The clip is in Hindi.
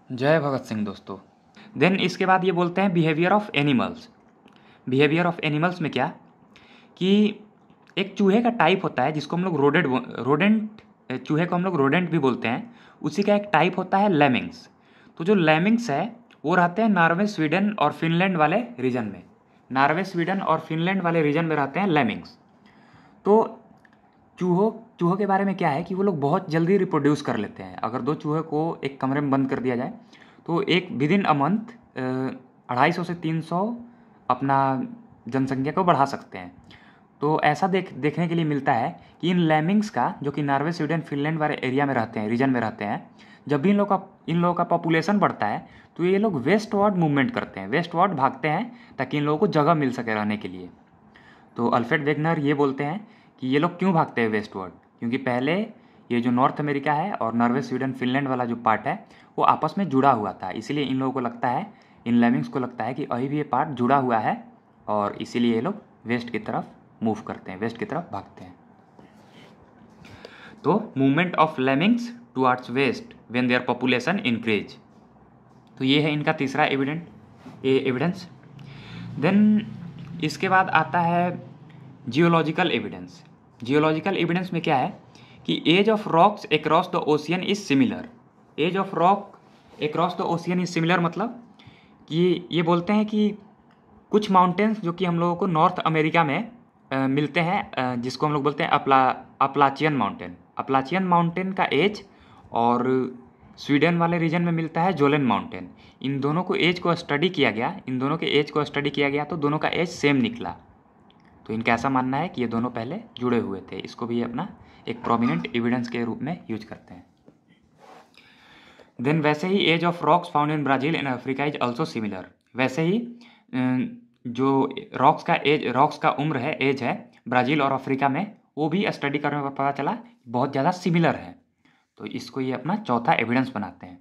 जय भगत सिंह दोस्तों। देन इसके बाद ये बोलते हैं behaviour of animals. Behaviour of animals में क्या कि एक चूहे का टाइप होता है जिसको हम लोग रोडेंट चूहे को हम लोग रोडेंट भी बोलते हैं। उसी का एक टाइप होता है लेमिंग्स। तो जो लेमिंग्स है वो रहते हैं नॉर्वे, स्वीडन और फिनलैंड वाले रीजन में। नॉर्वे, स्वीडन और फिनलैंड वाले रीजन में रहते हैं लेमिंग्स। तो चूहों के बारे में क्या है कि वो लोग बहुत जल्दी रिप्रोड्यूस कर लेते हैं। अगर दो चूहे को एक कमरे में बंद कर दिया जाए तो एक विद इन अ मंथ 250 से 300 अपना जनसंख्या को बढ़ा सकते हैं। तो ऐसा देखने के लिए मिलता है कि इन लेमिंग्स का, जो कि नॉर्वे, स्वीडन, फिनलैंड वाले एरिया में रहते हैं, रीजन में रहते हैं, जब भी इन लोगों का पॉपुलेशन बढ़ता है तो ये लोग वेस्टवर्ड मूवमेंट करते हैं, वेस्टवर्ड भागते हैं ताकि इन लोगों को जगह मिल सके रहने के लिए। तो अल्फ्रेड वेगनर ये बोलते हैं कि ये लोग क्यों भागते हैं वेस्टवर्ड, क्योंकि पहले ये जो नॉर्थ अमेरिका है और नॉर्वे, स्वीडन, फिनलैंड वाला जो पार्ट है वो आपस में जुड़ा हुआ था। इसीलिए इन लोगों को लगता है, इन लेमिंग्स को लगता है कि अभी भी ये पार्ट जुड़ा हुआ है और इसीलिए ये लोग वेस्ट की तरफ मूव करते हैं, वेस्ट की तरफ भागते हैं। तो movement of lemmings towards waste when their population increase. तो ये है इनका तीसरा एविडेंस। देन इसके बाद आता है जियोलॉजिकल एविडेंस। जियोलॉजिकल एविडेंस में क्या है कि age of rocks across the ocean is similar. Age of rock across the ocean is similar मतलब कि ये बोलते हैं कि कुछ माउंटेन्स जो कि हम लोगों को नॉर्थ अमेरिका में मिलते हैं, जिसको हम लोग बोलते हैं अपलाचियन माउंटेन। अपलाचियन माउंटेन का एज और स्वीडन वाले रीजन में मिलता है जोलेन माउंटेन। इन दोनों को एज को स्टडी किया गया, तो दोनों का एज सेम निकला। तो इनका ऐसा मानना है कि ये दोनों पहले जुड़े हुए थे। इसको भी अपना एक प्रोमिनेंट एविडेंस के रूप में यूज करते हैं। देन वैसे ही age of rocks found in Brazil and Africa is also similar. वैसे ही जो रॉक्स का उम्र है, एज है ब्राज़ील और अफ्रीका में, वो भी स्टडी करने पर पता चला बहुत ज़्यादा सिमिलर है। तो इसको ये अपना चौथा एविडेंस बनाते हैं।